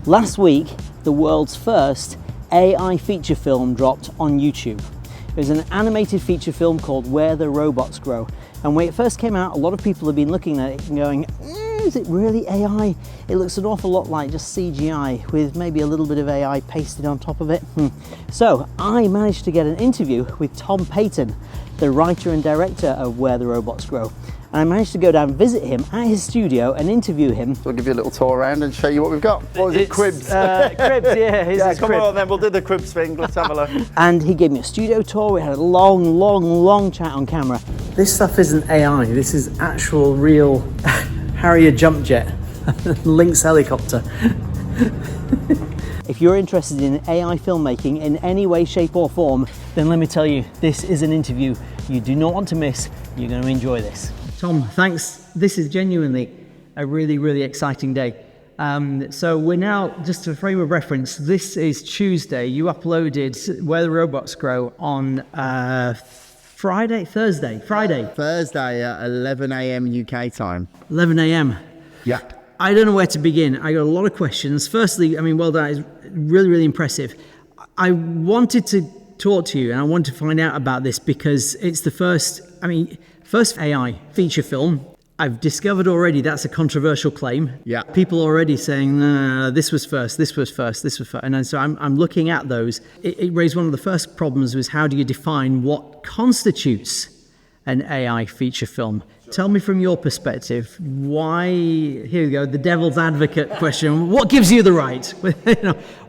Last week, the world's first AI feature film dropped on YouTube. It was an animated feature film called Where the Robots Grow. And when it first came out, a lot of people have been looking at it and going, is it really AI? It looks an awful lot like just CGI with maybe a little bit of AI pasted on top of it. So I managed to get an interview with Tom Paton, the writer and director of Where the Robots Grow. And I managed to go down and visit him at his studio and interview him. So we'll give you a little tour around and show you what we've got. What was it, cribs? Cribs, yeah. Yeah, come on then, we'll do the cribs thing. Let's have a look. And he gave me a studio tour. We had a long chat on camera. This stuff isn't AI. This is actual, real Harrier jump jet, Lynx helicopter. If you're interested in AI filmmaking in any way, shape or form, then let me tell you, this is an interview you do not want to miss. You're going to enjoy this. Tom, thanks. This is genuinely a really exciting day. So we're now, just to frame of reference, this is Tuesday. You uploaded Where the Robots Grow on Thursday at 11 a.m. UK time. 11 a.m. Yeah. I don't know where to begin. I got a lot of questions. Firstly, I mean, well, that is really impressive. I wanted to talk to you and I wanted to find out about this because it's the first AI feature film. I've discovered already that's a controversial claim. Yeah. People already saying, no, this was first. And so I'm looking at those. It raised one of the first problems was how do you define what constitutes an AI feature film? Tell me from your perspective, why, here we go, the devil's advocate question, what gives you the right?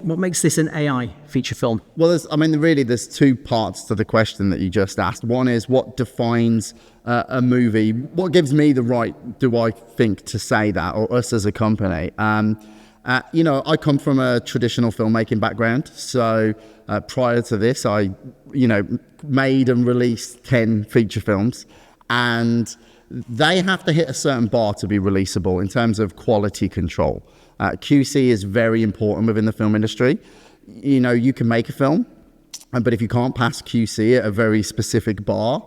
What makes this an AI feature film? Well, there's two parts to the question that you just asked. One is what defines a movie? What gives me the right, do I think, to say that, or us as a company? I come from a traditional filmmaking background. So prior to this, I, made and released 10 feature films, and they have to hit a certain bar to be releasable in terms of quality control. QC is very important within the film industry. You can make a film, but if you can't pass QC at a very specific bar,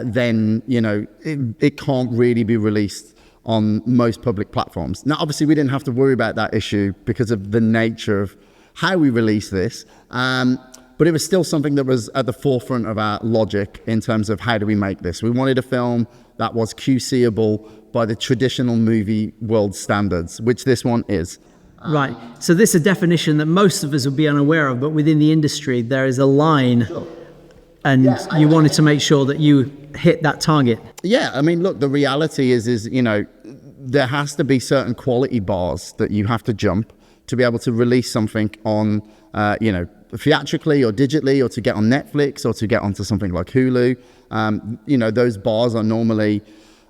then, it can't really be released on most public platforms. Now, obviously, we didn't have to worry about that issue because of the nature of how we released this. But it was still something that was at the forefront of our logic in terms of how do we make this. We wanted a film that was QCable by the traditional movie world standards, which this one is. Right. So this is a definition that most of us would be unaware of, but within the industry, there is a line. Sure. And you wanted to make sure that you hit that target. Yeah, look, the reality is there has to be certain quality bars that you have to jump to be able to release something on, theatrically or digitally, or to get on Netflix or to get onto something like Hulu. Those bars are normally,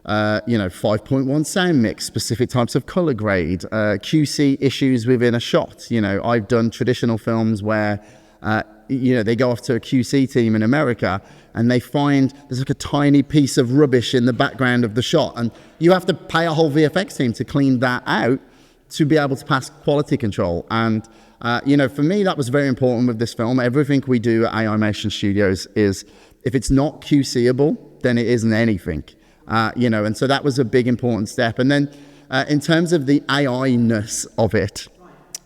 5.1 sound mix, specific types of color grade, QC issues within a shot. I've done traditional films where, they go off to a QC team in America and they find there's like a tiny piece of rubbish in the background of the shot. And you have to pay a whole VFX team to clean that out to be able to pass quality control. And, for me, that was very important with this film. Everything we do at AiMation Studios is, if it's not QCable, then it isn't anything. And so that was a big important step. And then in terms of the AI-ness of it,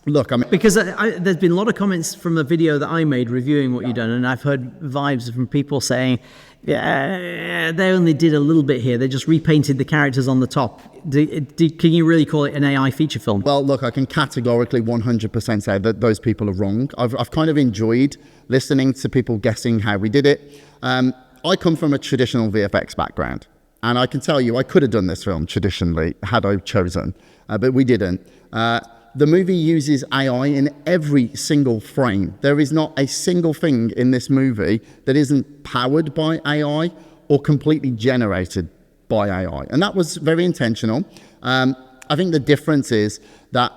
look, because there's been a lot of comments from a video that I made reviewing what you've done, and I've heard vibes from people saying, yeah, they only did a little bit here. They just repainted the characters on the top. Can you really call it an AI feature film? Well, look, I can categorically 100% say that those people are wrong. I've kind of enjoyed listening to people guessing how we did it. I come from a traditional VFX background, and I can tell you I could have done this film traditionally had I chosen, but we didn't. The movie uses AI in every single frame. There is not a single thing in this movie that isn't powered by AI or completely generated by AI. And that was very intentional. I think the difference is that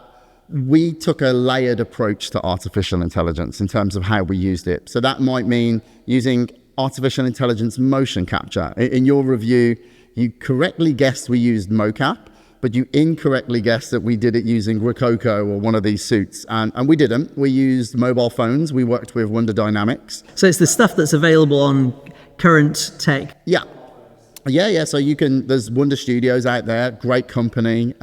we took a layered approach to artificial intelligence in terms of how we used it. So that might mean using artificial intelligence motion capture. In your review, you correctly guessed we used mocap, but you incorrectly guessed that we did it using Rococo or one of these suits. And we didn't. We used mobile phones. We worked with Wonder Dynamics. So it's the stuff that's available on current tech? Yeah. So there's Wonder Studios out there, great company.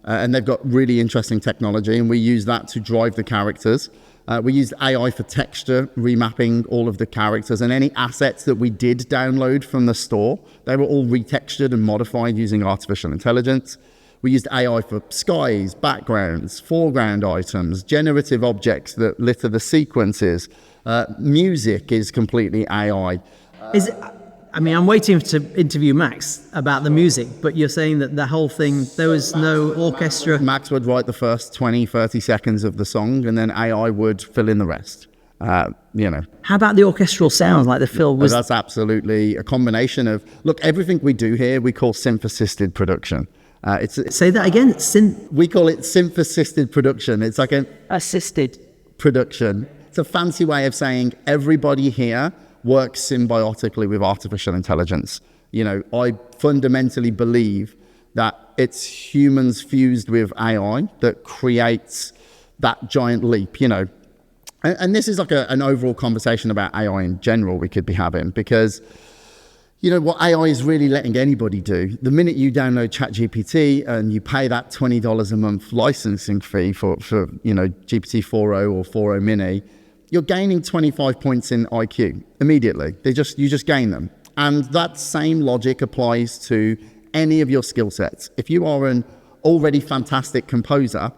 and they've got really interesting technology, and we use that to drive the characters. We used AI for texture, remapping all of the characters, and any assets that we did download from the store, they were all retextured and modified using artificial intelligence. We used AI for skies, backgrounds, foreground items, generative objects that litter the sequences. Music is completely AI. I'm waiting to interview Max about the music, but you're saying that the whole thing, there was no orchestra. Max would write the first 20, 30 seconds of the song, and then AI would fill in the rest. How about the orchestral sounds, like the film was? That's absolutely a combination of, look, everything we do here, we call synth-assisted production. Say that again. We call it synth-assisted production. It's like an assisted production. It's a fancy way of saying everybody here works symbiotically with artificial intelligence. I fundamentally believe that it's humans fused with AI that creates that giant leap, And this is like an overall conversation about AI in general we could be having, because what AI is really letting anybody do, the minute you download ChatGPT and you pay that $20 a month licensing fee for GPT-4o or 4o mini, you're gaining 25 points in IQ immediately. You just gain them. And that same logic applies to any of your skill sets. If you are an already fantastic composer,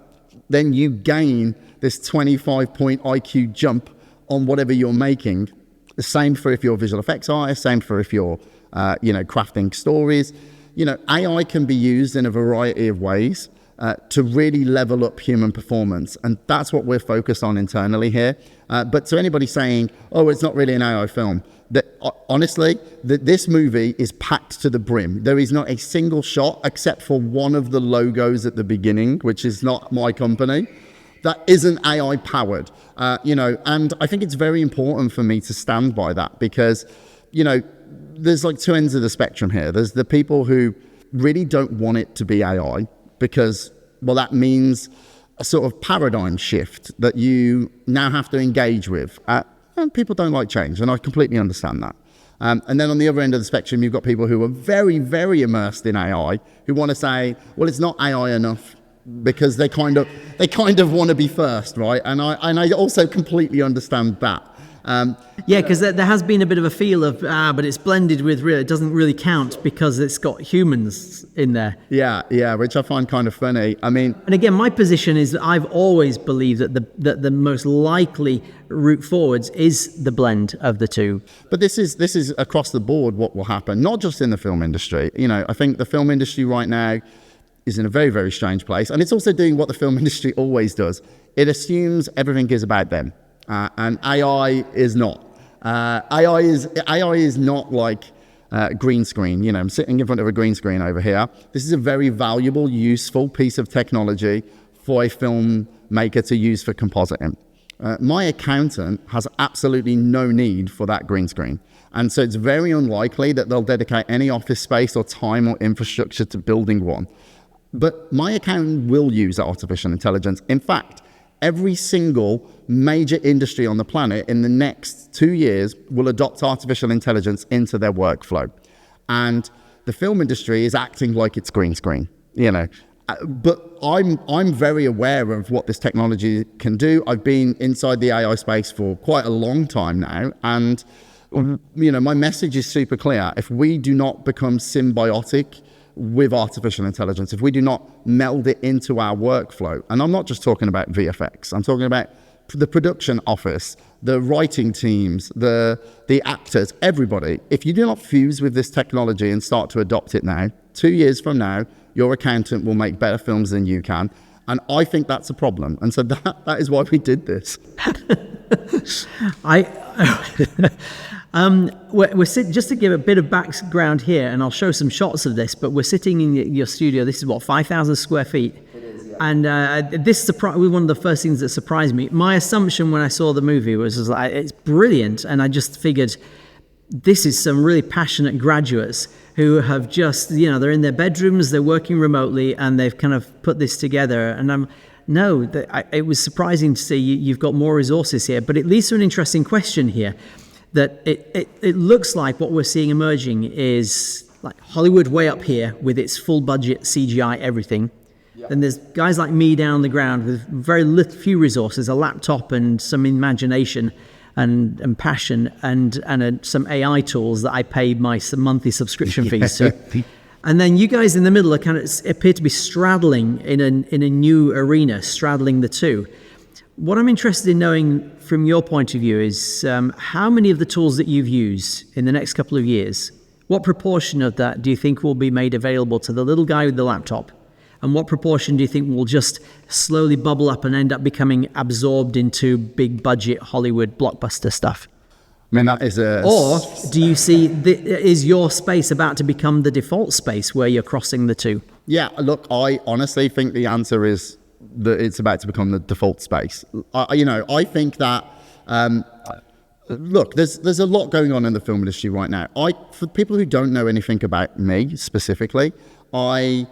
then you gain this 25 point IQ jump on whatever you're making. The same for if you're a visual effects artist, same for if you're, crafting stories. AI can be used in a variety of ways to really level up human performance. And that's what we're focused on internally here. But to anybody saying, oh, it's not really an AI film, honestly, this movie is packed to the brim. There is not a single shot except for one of the logos at the beginning, which is not my company, that isn't AI powered. And I think it's very important for me to stand by that, because, there's like two ends of the spectrum here. There's the people who really don't want it to be AI because, well, that means a sort of paradigm shift that you now have to engage with. And people don't like change, and I completely understand that. And then on the other end of the spectrum, you've got people who are very, very immersed in AI, who want to say, well, it's not AI enough, because they kind of want to be first, right? And I also completely understand that. Because there has been a bit of a feel of, but it's blended with real. It doesn't really count because it's got humans in there. Yeah, which I find kind of funny. And again, my position is that I've always believed that the most likely route forwards is the blend of the two. But this is across the board what will happen, not just in the film industry. I think the film industry right now is in a very, very strange place, and it's also doing what the film industry always does. It assumes everything is about them. And AI is not. AI is not like green screen. I'm sitting in front of a green screen over here. This is a very valuable, useful piece of technology for a filmmaker to use for compositing. My accountant has absolutely no need for that green screen. And so it's very unlikely that they'll dedicate any office space or time or infrastructure to building one. But my accountant will use artificial intelligence. In fact, every single major industry on the planet in the next 2 years will adopt artificial intelligence into their workflow. And the film industry is acting like it's green screen, But I'm very aware of what this technology can do. I've been inside the AI space for quite a long time now. And, my message is super clear. If we do not become symbiotic with artificial intelligence, if we do not meld it into our workflow, and I'm not just talking about VFX, I'm talking about the production office, the writing teams, the actors, everybody. If you do not fuse with this technology and start to adopt it now, 2 years from now, your accountant will make better films than you can. And I think that's a problem. And so that is why we did this. We're just to give a bit of background here, and I'll show some shots of this, but we're sitting in your studio. This is 5,000 square feet. It is, yeah. And this was one of the first things that surprised me. My assumption when I saw the movie was like, it's brilliant. And I just figured, this is some really passionate graduates who have just, they're in their bedrooms, they're working remotely, and they've kind of put this together. And it was surprising to see you've got more resources here, but it leads to an interesting question here. That it looks like what we're seeing emerging is like Hollywood way up here with its full budget CGI everything, Then there's guys like me down on the ground with very few resources, a laptop and some imagination and passion and some AI tools that I pay my monthly subscription fees to. And then you guys in the middle are appear to be straddling in a new arena, straddling the two. What I'm interested in knowing from your point of view is how many of the tools that you've used in the next couple of years, what proportion of that do you think will be made available to the little guy with the laptop? And what proportion do you think will just slowly bubble up and end up becoming absorbed into big budget Hollywood blockbuster stuff? I mean, that is Or do you see, is your space about to become the default space where you're crossing the two? Yeah, look, I honestly think the answer is that it's about to become the default space. I think that, look, there's a lot going on in the film industry right now. For people who don't know anything about me specifically, I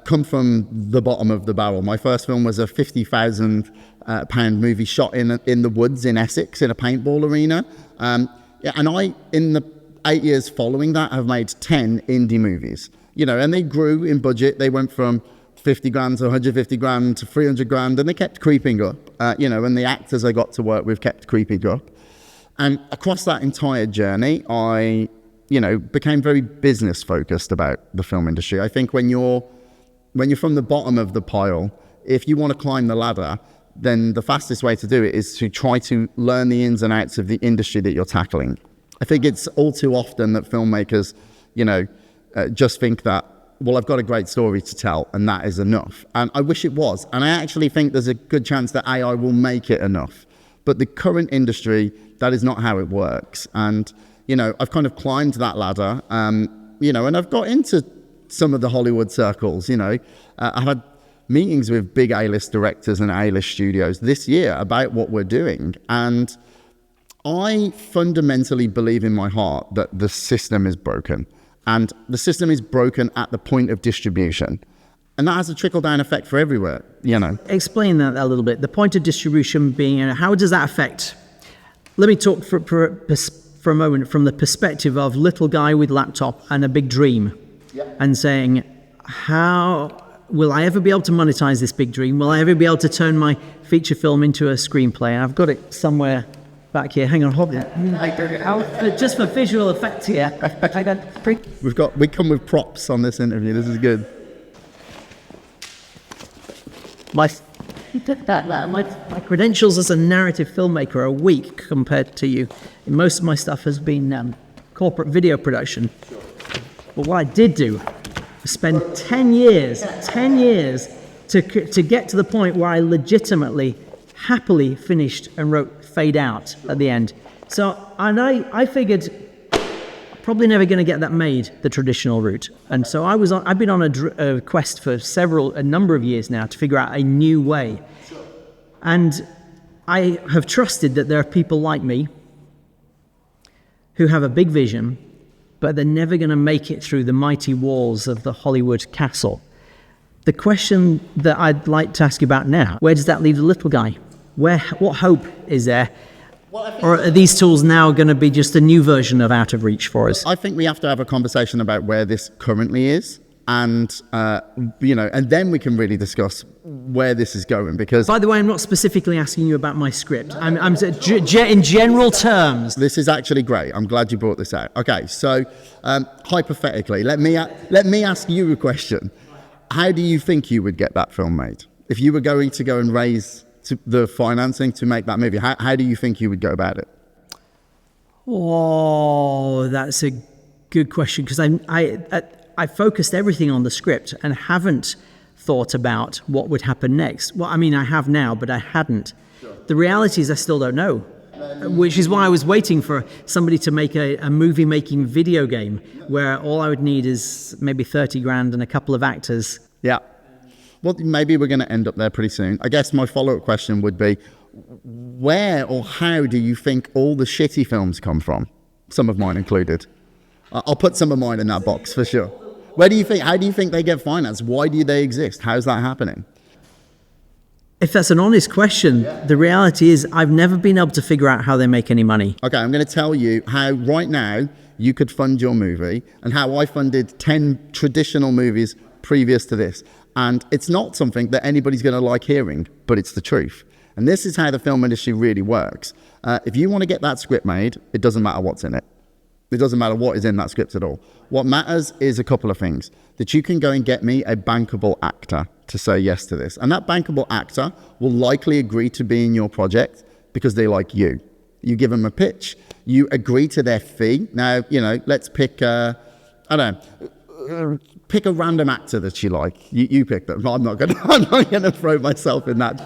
come from the bottom of the barrel. My first film was a £50,000 movie shot in the woods in Essex in a paintball arena. And I, in the 8 years following that, have made 10 indie movies. And they grew in budget. They went from 50 grand to 150 grand to 300 grand, and they kept creeping up. And the actors I got to work with kept creeping up. And across that entire journey, I became very business focused about the film industry. I think when you're from the bottom of the pile, if you want to climb the ladder, then the fastest way to do it is to try to learn the ins and outs of the industry that you're tackling. I think it's all too often that filmmakers, just think that, well, I've got a great story to tell and that is enough. And I wish it was. And I actually think there's a good chance that AI will make it enough. But the current industry, that is not how it works. And I've kind of climbed that ladder, and I've got into some of the Hollywood circles. I've had meetings with big A-list directors and A-list studios this year about what we're doing. And I fundamentally believe in my heart that the system is broken. And the system is broken at the point of distribution. And that has a trickle-down effect for everywhere, Explain that a little bit. The point of distribution being, how does that affect? Let me talk for a moment from the perspective of little guy with laptop and a big dream, and saying, how will I ever be able to monetize this big dream? Will I ever be able to turn my feature film into a screenplay? And I've got it somewhere back here. Hang on, hold it. Just for visual effects here. We come with props on this interview. This is good. My credentials as a narrative filmmaker are weak compared to you. Most of my stuff has been corporate video production. But what I did do was spend 10 years to get to the point where I legitimately, happily finished and wrote Fade Out at the end. So, and I figured probably never going to get that made the traditional route. And so I've been on a quest for a number of years now to figure out a new way. And I have trusted that there are people like me who have a big vision, but they're never going to make it through the mighty walls of the Hollywood castle. The question that I'd like to ask you about now, where does that leave the little guy? What hope is there? Or are these tools now going to be just a new version of out of reach for us? I think we have to have a conversation about where this currently is, and and then we can really discuss where this is going. Because, by the way, I'm not specifically asking you about my script. I'm in general terms. This is actually great. I'm glad you brought this out. Okay, so hypothetically, let me ask you a question. How do you think you would get that film made if you were going to go and raise the financing to make that movie? How do you think you would go about it? Oh, that's a good question, because I focused everything on the script and haven't thought about what would happen next. Well, I mean, I have now, but I hadn't. Sure. The reality is I still don't know, which is why I was waiting for somebody to make a movie-making video game where all I would need is maybe 30 grand and a couple of actors. Yeah. Well, maybe we're going to end up there pretty soon. I guess my follow-up question would be, where or how do you think all the shitty films come from? Some of mine included. I'll put some of mine in that box for sure. How do you think they get financed? Why do they exist? How's that happening? If that's an honest question, the reality is I've never been able to figure out how they make any money. Okay, I'm going to tell you how right now you could fund your movie and how I funded 10 traditional movies previous to this. And it's not something that anybody's going to like hearing, but it's the truth. And this is how the film industry really works. If you want to get that script made, it doesn't matter what's in it. It doesn't matter what is in that script at all. What matters is a couple of things. That you can go and get me a bankable actor to say yes to this. And that bankable actor will likely agree to be in your project because they like you. You give them a pitch. You agree to their fee. Now, let's pick, pick a random actor that you like. You pick them. I'm not gonna throw myself in that.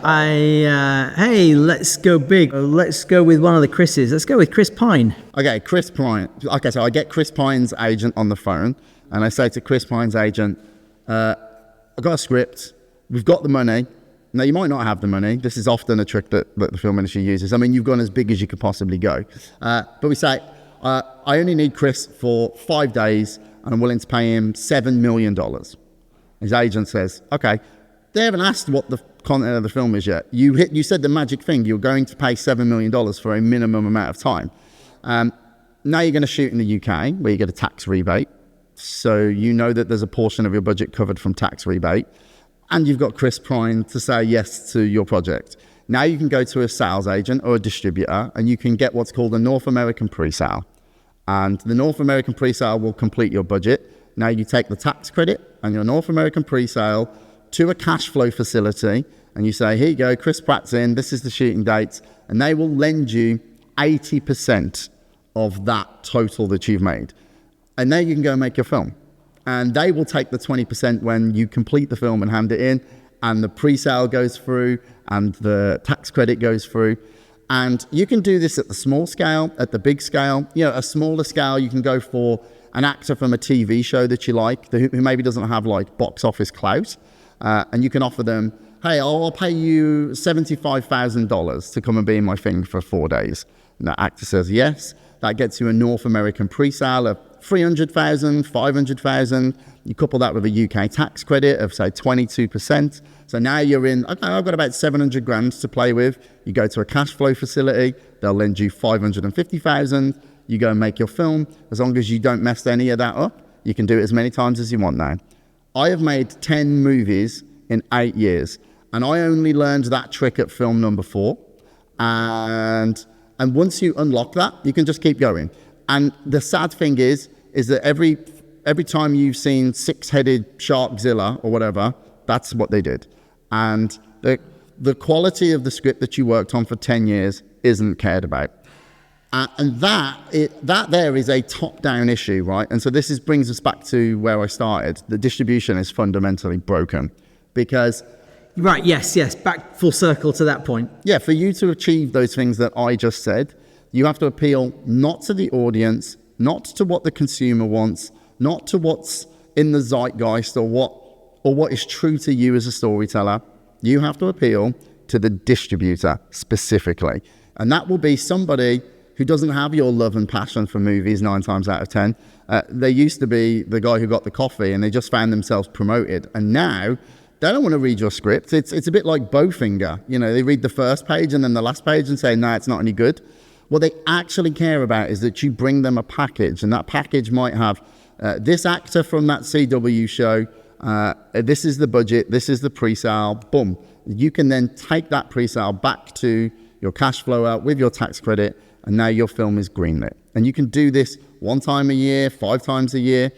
Hey, let's go big. Let's go with one of the Chris's. Let's go with Chris Pine. Okay, Chris Pine. Okay, so I get Chris Pine's agent on the phone, and I say to Chris Pine's agent, I've got a script. We've got the money. Now, you might not have the money. This is often a trick that the film industry uses. I mean, you've gone as big as you could possibly go. But we say, I only need Chris for 5 days, and I'm willing to pay him $7 million. His agent says, okay, they haven't asked what the content of the film is yet. You said the magic thing. You're going to pay $7 million for a minimum amount of time. Now you're going to shoot in the UK, where you get a tax rebate. So you know that there's a portion of your budget covered from tax rebate. And you've got Chris Pine to say yes to your project. Now you can go to a sales agent or a distributor, and you can get what's called a North American pre-sale. And the North American pre-sale will complete your budget. Now you take the tax credit and your North American pre-sale to a cash flow facility, and you say, here you go, Chris Pratt's in, this is the shooting dates, and they will lend you 80% of that total that you've made. And there you can go and make your film. And they will take the 20% when you complete the film and hand it in, and the pre-sale goes through, and the tax credit goes through. And you can do this at the small scale, at the big scale. A smaller scale, you can go for an actor from a TV show that you like, who maybe doesn't have like box office clout. And you can offer them, hey, I'll pay you $75,000 to come and be in my thing for 4 days. And that actor says yes. That gets you a North American pre-sale of $300,000, $500,000. You couple that with a UK tax credit of say 22%. So now you're in, okay, I've got about 700 grand to play with. You go to a cash flow facility, they'll lend you 550,000. You go and make your film. As long as you don't mess any of that up, you can do it as many times as you want now. I have made 10 movies in 8 years, and I only learned that trick at film number 4. And once you unlock that, you can just keep going. And the sad thing is that every time you've seen Six-Headed Sharkzilla or whatever, that's what they did. And the quality of the script that you worked on for 10 years isn't cared about. And that there is a top-down issue, right? And so this brings us back to where I started. The distribution is fundamentally broken because... Right, yes, back full circle to that point. Yeah, for you to achieve those things that I just said, you have to appeal not to the audience, not to what the consumer wants, not to what's in the zeitgeist or what is true to you as a storyteller. You have to appeal to the distributor specifically. And that will be somebody who doesn't have your love and passion for movies 9 times out of 10. They used to be the guy who got the coffee and they just found themselves promoted. And now they don't want to read your script. It's a bit like Bowfinger. They read the first page and then the last page and say, no, it's not any good. What they actually care about is that you bring them a package, and that package might have this actor from that CW show, this is the budget, this is the pre-sale, boom. You can then take that pre-sale back to your cash flow out with your tax credit, and now your film is greenlit. And you can do this 1 time a year, 5 times a year.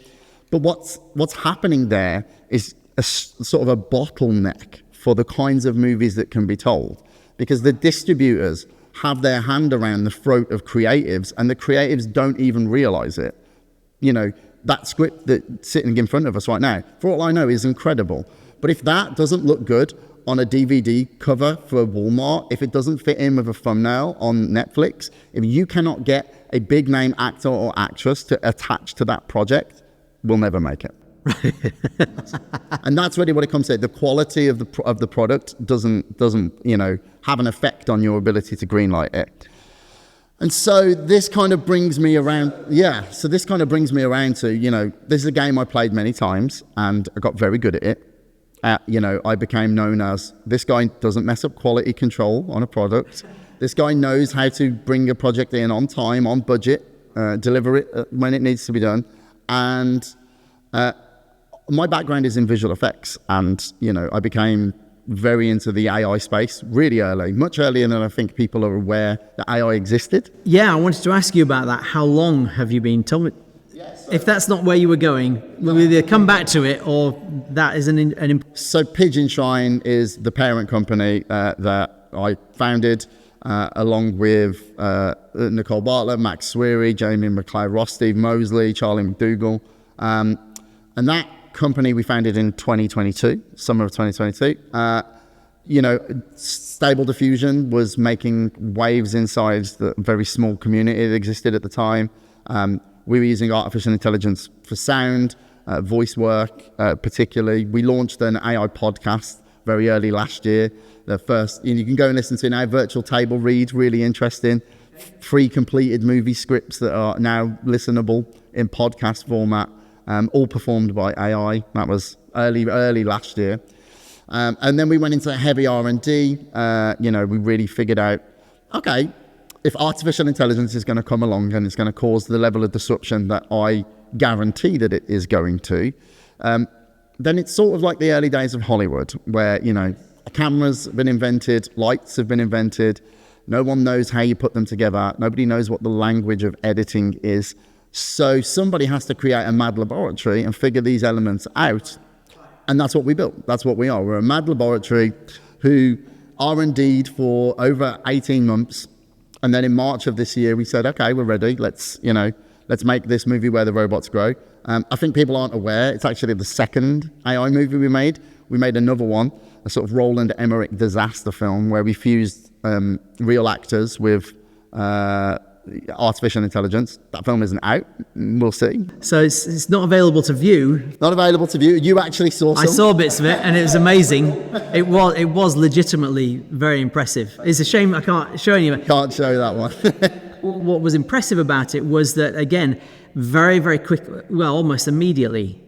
But what's happening there is a sort of a bottleneck for the kinds of movies that can be told, because the distributors have their hand around the throat of creatives, and the creatives don't even realize it. That script that's sitting in front of us right now, for all I know, is incredible. But if that doesn't look good on a DVD cover for Walmart, if it doesn't fit in with a thumbnail on Netflix, if you cannot get a big name actor or actress to attach to that project, we'll never make it. And that's really what it comes to. The quality of the product doesn't have an effect on your ability to greenlight it. And so this kind of brings me around. Yeah. So this kind of brings me around to this is a game I played many times and I got very good at it. I became known as this guy doesn't mess up quality control on a product. This guy knows how to bring a project in on time, on budget, deliver it when it needs to be done, and my background is in visual effects, and I became very into the AI space really early, much earlier than I think people are aware that AI existed. Yeah, I wanted to ask you about that. How long have you been? Tell me, if that's not where you were going, we'll either come back to it or that is an So Pigeon Shine is the parent company that I founded along with Nicole Bartlett, Max Sweary, Jamie McLeod-Ross, Steve Mosley, Charlie McDougall. And that company we founded in 2022, summer of 2022. Stable Diffusion was making waves inside the very small community that existed at the time. We were using artificial intelligence for sound, voice work, particularly. We launched an AI podcast very early last year. The first, you can go and listen to now, virtual table read, really interesting. Pre-completed movie scripts that are now listenable in podcast format, all performed by AI. That was early last year. And then we went into heavy R&D. We really figured out, okay, if artificial intelligence is going to come along and it's going to cause the level of disruption that I guarantee that it is going to, then it's sort of like the early days of Hollywood, where, cameras have been invented, lights have been invented. No one knows how you put them together. Nobody knows what the language of editing is. So somebody has to create a mad laboratory and figure these elements out. And that's what we built. That's what we are. We're a mad laboratory who R&D'd for over 18 months. And then in March of this year, we said, okay, we're ready. Let's make this movie Where the Robots Grow. I think people aren't aware. It's actually the second AI movie we made. We made another one, a sort of Roland Emmerich disaster film where we fused real actors with artificial intelligence. That film isn't out. We'll see. So it's not available to view. Not available to view. You actually saw some. I saw bits of it, and it was amazing. It was legitimately very impressive. It's a shame I can't show you. Can't show that one. What was impressive about it was that, again, very, very quick, well, almost immediately,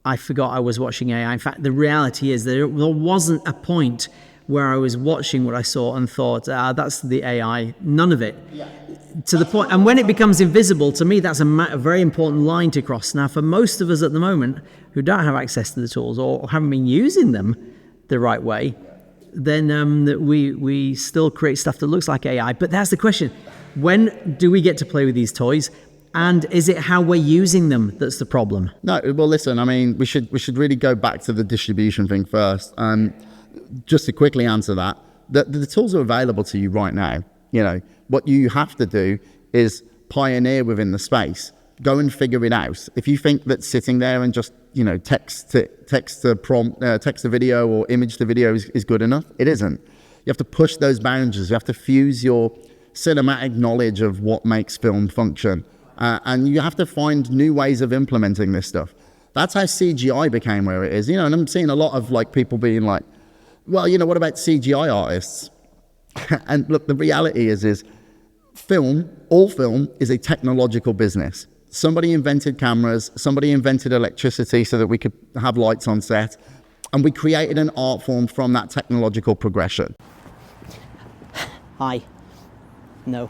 I forgot I was watching AI. In fact, the reality is there wasn't a point where I was watching what I saw and thought, that's the AI. None of it. Yeah. To the point, and when it becomes invisible, to me, that's a very important line to cross. Now, for most of us at the moment who don't have access to the tools or haven't been using them the right way, then we still create stuff that looks like AI. But that's the question. When do we get to play with these toys? And is it how we're using them that's the problem? No, well, listen, I mean, we should really go back to the distribution thing first. Just to quickly answer that, the tools are available to you right now. What you have to do is pioneer within the space. Go and figure it out. If you think that sitting there and just text to prompt, text to video or image to video is good enough, it isn't. You have to push those boundaries. You have to fuse your cinematic knowledge of what makes film function, and you have to find new ways of implementing this stuff. That's how CGI became where it is. And I'm seeing a lot of people being like, well, what about CGI artists? And look, the reality is all film is a technological business. Somebody invented cameras, somebody invented electricity so that we could have lights on set, and we created an art form from that technological progression. Hi. No.